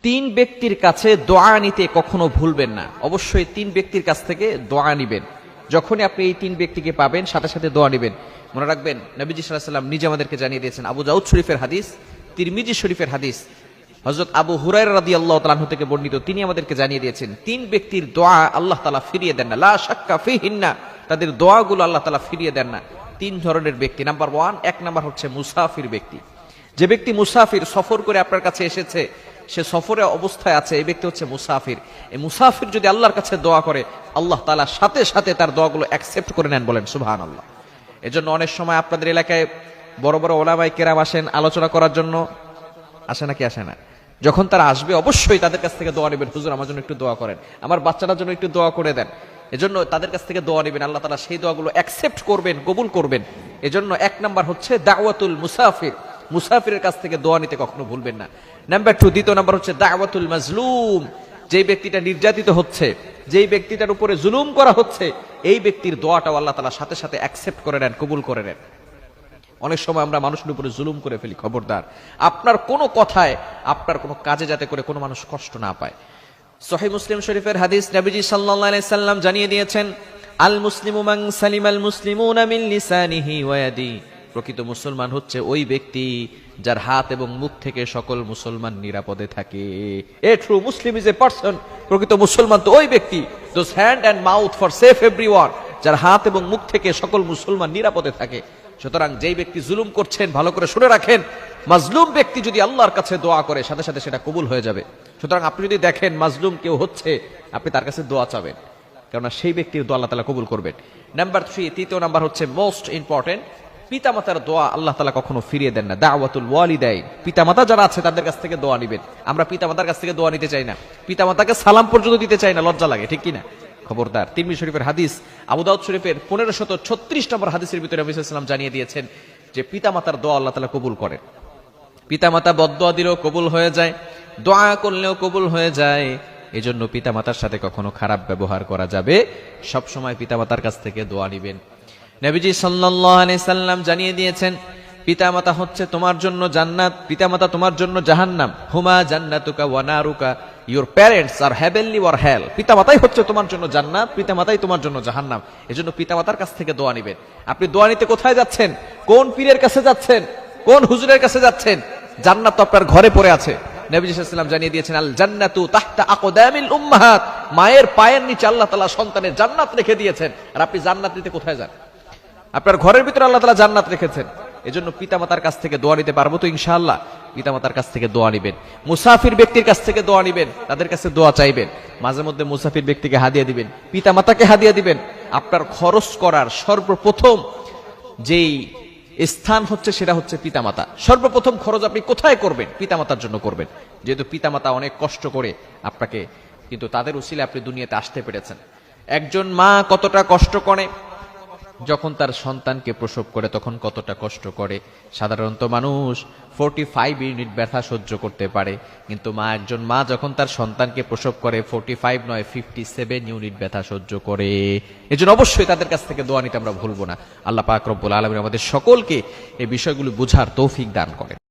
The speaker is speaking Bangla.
তিন ব্যক্তির কাছে দোয়া নিতে কখনো ভুলবেন না। অবশ্যই তিন ব্যক্তির কাছ থেকে দোয়া নিবেন। যখনই আপনি এই তিন ব্যক্তিকে পাবেন সাথে সাথে দোয়া নিবেন। মনে রাখবেন নবীজি সাল্লাল্লাহু আলাইহি ওয়াসাল্লাম নিজে আমাদেরকে জানিয়ে দিয়েছেন, আবু দাউদ শরীফের হাদিস, তিরমিজি শরীফের হাদিস, হযরত আবু হুরায়রা রাদিয়াল্লাহু তাআলা আনহু থেকে বর্ণিত, তিনি আমাদেরকে জানিয়ে দিয়েছেন তিন ব্যক্তির দোয়া আল্লাহ তাআলা ফিরিয়ে দেন না, লা শাক্কা ফিহিন্না, তাদের দোয়াগুলো আল্লাহ তাআলা ফিরিয়ে দেন না। তিন ধরনের ব্যক্তি। নাম্বার 1, এক নাম্বার হচ্ছে মুসাফির ব্যক্তি। যে ব্যক্তি মুসাফির, সফর করে আপনার কাছে এসেছে, সে সফরে অবস্থায় আছে, এই ব্যক্তি হচ্ছে মুসাফির। এই মুসাফির যদি আল্লাহর কাছে দোয়া করে, আল্লাহ তাআলা সাথে সাথে তার দোয়াগুলো অ্যাকসেপ্ট করে নেন, বলেন সুবহানাল্লাহ। এজন্য অনেক সময় আপনাদের এলাকায় বড় বড় ওলামায়ে কেরাম আসেন আলোচনা করার জন্য, আসে নাকি আসে না? যখন তারা আসবে অবশ্যই তাদের কাছ থেকে দোয়া নেবেন, হুজুর আমার জন্য একটু দোয়া করেন, আমার বাচ্চাটার জন্য একটু দোয়া করে দেন। এজন্য তাদের কাছ থেকে দোয়া নেবেন, আল্লাহ তাআলা সেই দোয়াগুলো অ্যাকসেপ্ট করবেন, কবুল করবেন। এজন্য এক নাম্বার হচ্ছে দাওয়াতুল মুসাফির, মুসাফিরের কাছ থেকে দোয়া নিতে কখনো ভুলবেন না। নাম্বার 2, দ্বিতীয় নাম্বার হচ্ছে দাওয়াতুল মাজলুম, যেই ব্যক্তিটা নির্যাতিত হচ্ছে, যেই ব্যক্তিটার উপরে জুলুম করা হচ্ছে, এই ব্যক্তির দোয়াটাও আল্লাহ তাআলা সাথে সাথে অ্যাকসেপ্ট করে নেন, কবুল করে নেন। অনেক সময় আমরা মানুষের উপরে জুলুম করে ফেলি, খবরদার আপনার কোনো কথায়, আপনার কোনো কাজে যাতে করে কোনো মানুষ কষ্ট না পায়। সহিহ মুসলিম শরীফের হাদিস, নবীজি সাল্লাল্লাহু আলাইহি সাল্লাম জানিয়ে দিয়েছেন, আল মুসলিমু মান সালিমাল মুসলিমুনা মিন লিসানিহি ওয়া ইয়াদিহি, প্রকৃত মুসলমান হচ্ছে ওই ব্যক্তি যার হাত এবং মুখ থেকে সকল মুসলমান নিরাপদে থাকে। A true Muslim is a person, প্রকৃত মুসলমান তো ওই ব্যক্তি, those hand and mouth for safe everyone, যার হাত এবং মুখ থেকে সকল মুসলমান নিরাপদে থাকে। সুতরাং যেই ব্যক্তি জুলুম করছেন, ভালো করে শুনে রাখেন, মাজলুম ব্যক্তি যদি আল্লাহর কাছে দোয়া করে সাথে সাথে সেটা কবুল হয়ে যাবে। সুতরাং আপনি যদি দেখেন মাজলুম কেউ হচ্ছে, আপনি তার কাছে দোয়া চাবেন, কেননা সেই ব্যক্তির দোয়া আল্লাহ তাআলা কবুল করবেন। নাম্বার 3, তৃতীয় নাম্বার হচ্ছে মোস্ট ইম্পর্টেন্ট, পিতামাতার দোয়া আল্লাহ তাআলা কখনো ফিরিয়ে দেন না। দাওয়াতুল ওয়ালিদাইন, পিতামাতা যারা আছে তাদের কাছ থেকে দোয়া নিবেন। আমরা পিতামাতার কাছ থেকে দোয়া নিতে চাই না, পিতামাতাকে সালাম পর্যন্ত দিতে চাই না, লজ্জা লাগে, ঠিক কিনা? খবরদার। তিরমিজি শরীফের হাদিস, আবু দাউদ শরীফের 1536 নম্বর হাদিসের ভিতরে নবী সাল্লাল্লাহু আলাইহি ওয়াসাল্লাম জানিয়ে দিয়েছেন যে পিতামাতার দোয়া আল্লাহ তাআলা কবুল করেন। পিতামাতা বদদোয়া দিলেও কবুল হয়ে যায়, দোয়া করলেও কবুল হয়ে যায়। এজন্য পিতামাতার সাথে কখনো খারাপ ব্যবহার করা যাবে, সব সময় পিতামাতার কাছ থেকে দোয়া নিবেন। নবীজি সাল্লাল্লাহু আলাইহি সাল্লাম জানিয়ে দিয়েছেন, পিতামাতা হচ্ছে তোমার জন্য জান্নাত, পিতামাতা তোমার জন্য জাহান্নাম। হুমা জান্নাতুকা ওয়া নারুকা, ইউর প্যারেন্টস আর হেভেনলি ওর হেল, পিতামাতাই হচ্ছে তোমার জন্য জান্নাত, পিতামাতাই তোমার জন্য জাহান্নাম। এজন্য পিতামাতার কাছ থেকে দোয়া নিবেন। আপনি দোয়া নিতে কোথায় যাচ্ছেন? কোন পীরের কাছে যাচ্ছেন? কোন হুজুরের কাছে যাচ্ছেন? জান্নাত তো আপনার ঘরে পড়ে আছে। নবী সাল্লাল্লাহু আলাইহি ওয়াসাল্লাম জানিয়ে দিয়েছেন, আল জান্নাতু তাহতা আকদামিল উম্মাহাত, মায়ের পায়ের নিচে আল্লাহ তাআলা সন্তানের জান্নাত রেখে দিয়েছেন। আর আপনি জান্নাত নিতে কোথায় যান? আপনার ঘরের ভিতরে আল্লাহ তাআলা জান্নাত রেখেছেন। এজন্য পিতামাতার কাছ থেকে দোয়া নিতে পারবো তো ইনশাআল্লাহ? পিতামাতার কাছ থেকে দোয়া নিবেন। মুসাফির ব্যক্তির কাছ থেকে দোয়া নিবেন, তাদের কাছে দোয়া চাইবেন। মাঝে মধ্যে মুসাফির ব্যক্তিকে হাদিয়া দিবেন, পিতামাতাকে হাদিয়া দিবেন। আপনার খরচ করার সর্বপ্রথম যেই স্থান হচ্ছে সেটা হচ্ছে পিতামাতা। সর্বপ্রথম খরচ আপনি কোথায় করবেন? পিতামাতার জন্য করবেন। যেহেতু পিতামাতা অনেক কষ্ট করে আপনাকে, কিন্তু তাদের উসিলে আপনি দুনিয়াতে আসতে পেরেছেন। একজন মা কতটা কষ্ট করে, যখন তার সন্তানকে প্রসব করে তখন কতটা কষ্ট করে। সাধারণত মানুষ 45 ইউনিট ব্যথা সহ্য করতে পারে, কিন্তু একজন মা যখন তার সন্তানকে প্রসব করে 45 নয় 57 ইউনিট ব্যথা সহ্য করে। এজন্য অবশ্যই তাদের কাছ থেকে দোয়া নিতে আমরা ভুলবো না। আল্লাহ পাক রব্বুল আলামিন আমাদের সকলকে এই বিষয়গুলো বুঝার তৌফিক দান করেন।